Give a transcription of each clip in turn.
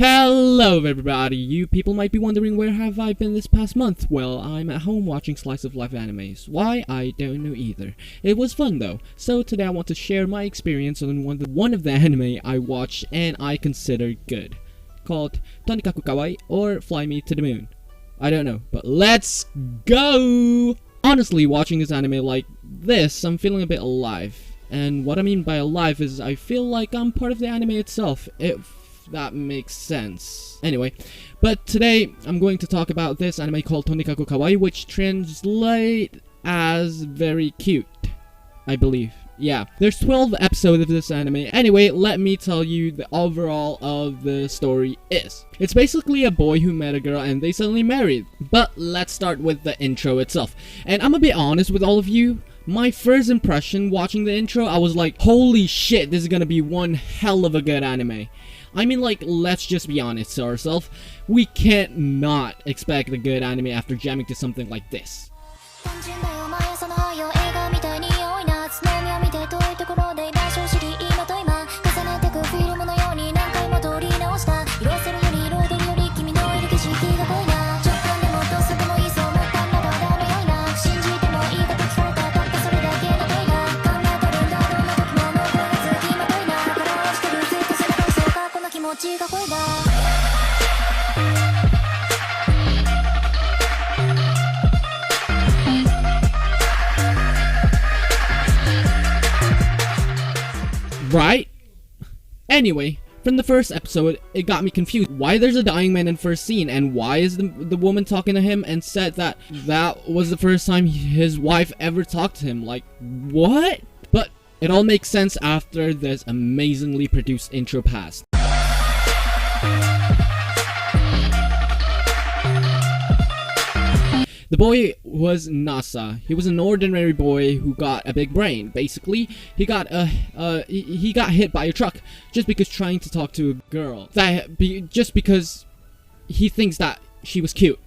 Hello everybody, you people might be wondering where have I been this past month. Well, I'm at home watching slice of life animes. Why? I don't know either. It was fun though, so today I want to share my experience on one of the anime I watched and I consider good, called Tanikaku Kawaii or Fly Me to the Moon. I don't know, but let's go! Honestly, watching this anime like this, I'm feeling a bit alive. And what I mean by alive is I feel like I'm part of the anime itself, if that makes sense. Anyway, but today I'm going to talk about this anime called Tanikaku Kawaii, which translates as very cute, I believe. Yeah, there's 12 episodes of this anime. Anyway, let me tell you the overall of the story is. It's basically a boy who met a girl and they suddenly married. But let's start with the intro itself. And I'm a bit honest with all of you. My first impression watching the intro, I was like, holy shit, this is gonna be one hell of a good anime. I mean, like, let's just be honest to ourselves. We can't not expect a good anime after jamming to something like this. Right? Anyway, from the first episode, it got me confused. Why there's a dying man in first scene, and why is the woman talking to him and said that was the first time his wife ever talked to him? Like, what? But it all makes sense after this amazingly produced intro passed. The boy was Nasa. He was an ordinary boy who got a big brain. Basically, he got hit by a truck just because trying to talk to a girl. Just because he thinks that she was cute.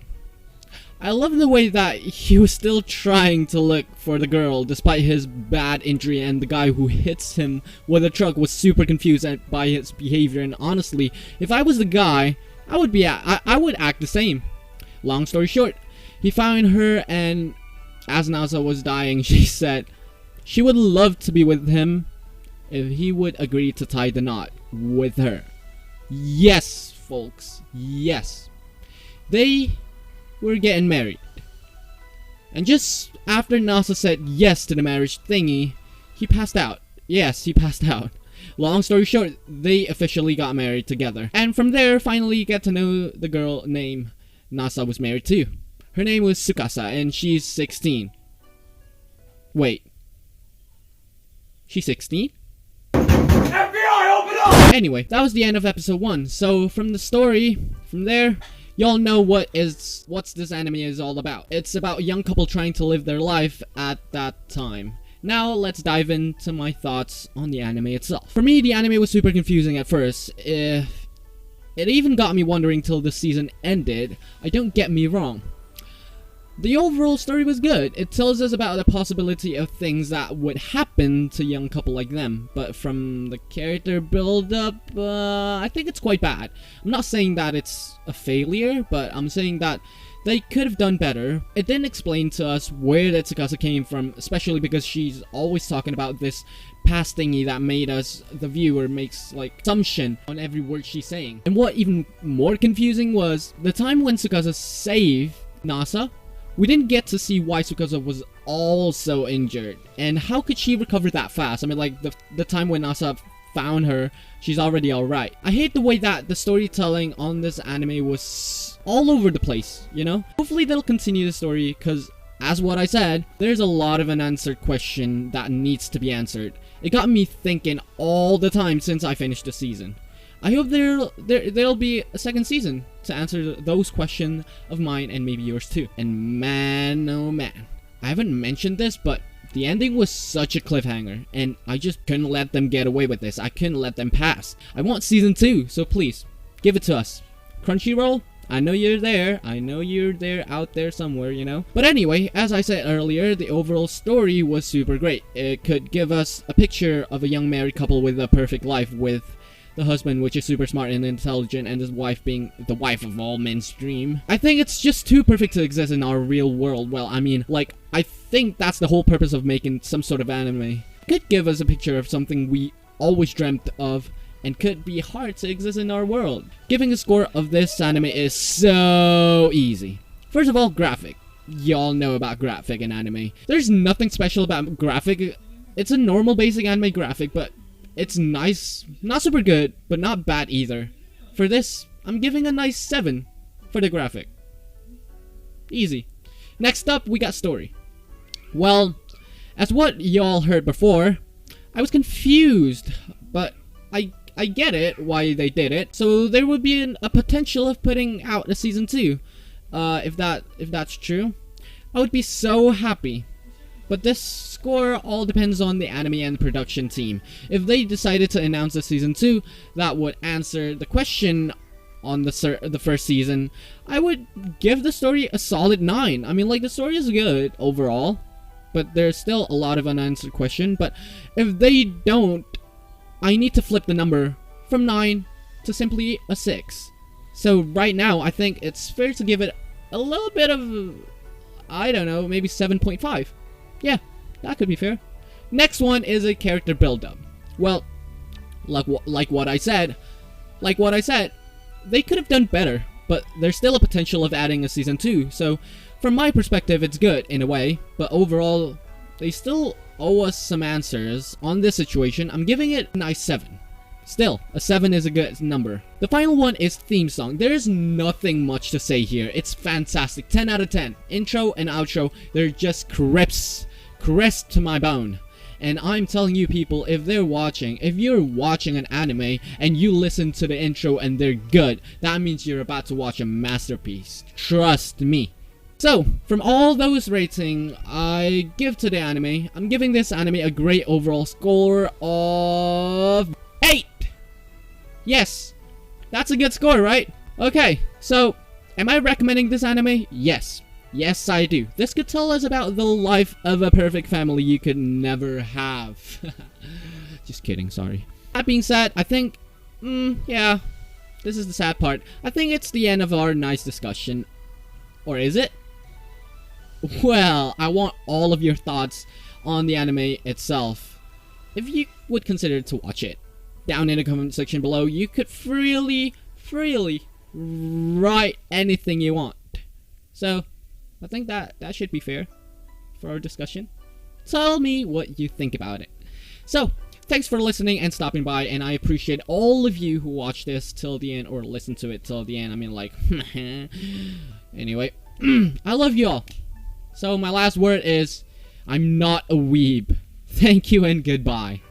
I love the way that he was still trying to look for the girl despite his bad injury, and the guy who hits him with a truck was super confused by his behavior. And honestly, if I was the guy, I would act the same. Long story short, he found her, and as Nasa was dying, she said she would love to be with him if he would agree to tie the knot with her. Yes, folks, yes. They were getting married. And just after Nasa said yes to the marriage thingy, he passed out. Yes, he passed out. Long story short, they officially got married together. And from there, finally get to know the girl named Nasa was married to. Her name was Tsukasa, and she's 16. Wait. She's 16? FBI, open up! Anyway, that was the end of episode 1. So, from the story, from there, y'all know what this anime is all about. It's about a young couple trying to live their life at that time. Now, let's dive into my thoughts on the anime itself. For me, the anime was super confusing at first. It even got me wondering till the season ended. Don't get me wrong. The overall story was good. It tells us about the possibility of things that would happen to a young couple like them. But from the character build-up, I think it's quite bad. I'm not saying that it's a failure, but I'm saying that they could have done better. It didn't explain to us where that Tsukasa came from, especially because she's always talking about this past thingy that made us, the viewer, makes like assumption on every word she's saying. And what even more confusing was the time when Tsukasa saved Nasa. We didn't get to see why Tsukasa was also injured, and how could she recover that fast? I mean, like, the time when Nasa found her, she's already alright. I hate the way that the storytelling on this anime was all over the place, you know? Hopefully they'll continue the story, because, as what I said, there's a lot of unanswered question that needs to be answered. It got me thinking all the time since I finished the season. I hope there'll be a second season to answer those questions of mine and maybe yours too. And man, oh man, I haven't mentioned this, but the ending was such a cliffhanger, and I just couldn't let them get away with this. I couldn't let them pass. I want season 2, so please, give it to us. Crunchyroll, I know you're there. I know you're there, out there somewhere, you know. But anyway, as I said earlier, the overall story was super great. It could give us a picture of a young married couple with a perfect life with the husband, which is super smart and intelligent, and his wife being the wife of all men's dream. I think it's just too perfect to exist in our real world. Well, I mean, like, I think that's the whole purpose of making some sort of anime. It could give us a picture of something we always dreamt of, and could be hard to exist in our world. Giving a score of this anime is so easy. First of all, graphic. Y'all know about graphic in anime. There's nothing special about graphic. It's a normal basic anime graphic, but it's nice. Not super good, but not bad either. For this, I'm giving a nice 7 for the graphic. Easy. Next up, we got story. Well, as what y'all heard before, I was confused, but I get it why they did it. So there would be a potential of putting out a season 2. If that's true, I would be so happy. But this score all depends on the anime and production team. If they decided to announce a season 2 that would answer the question on the first season, I would give the story a solid 9. I mean, like, the story is good overall, but there's still a lot of unanswered questions. But if they don't, I need to flip the number from 9 to simply a 6. So right now, I think it's fair to give it a little bit of, I don't know, maybe 7.5. Yeah, that could be fair. Next one is a character build-up. Well, like what I said, they could have done better, but there's still a potential of adding a season 2. So from my perspective, it's good in a way, but overall, they still owe us some answers on this situation. I'm giving it a nice 7. Still, a 7 is a good number. The final one is theme song. There is nothing much to say here. It's fantastic. 10 out of 10. Intro and outro, they're just crisp to my bone. And I'm telling you people, if you're watching an anime and you listen to the intro and they're good, that means you're about to watch a masterpiece. Trust me. So, from all those ratings I give to the anime, I'm giving this anime a great overall score of 8! Yes! That's a good score, right? Okay, so, am I recommending this anime? Yes. Yes, I do. This could tell us about the life of a perfect family you could never have. Just kidding, sorry. That being said, I think, yeah, this is the sad part. I think it's the end of our nice discussion. Or is it? Well, I want all of your thoughts on the anime itself. If you would consider to watch it, down in the comment section below, you could freely write anything you want. So, I think that should be fair for our discussion. Tell me what you think about it. So, thanks for listening and stopping by, and I appreciate all of you who watched this till the end, or listened to it till the end. I mean, like, anyway, I love you all. So my last word is, I'm not a weeb. Thank you and goodbye.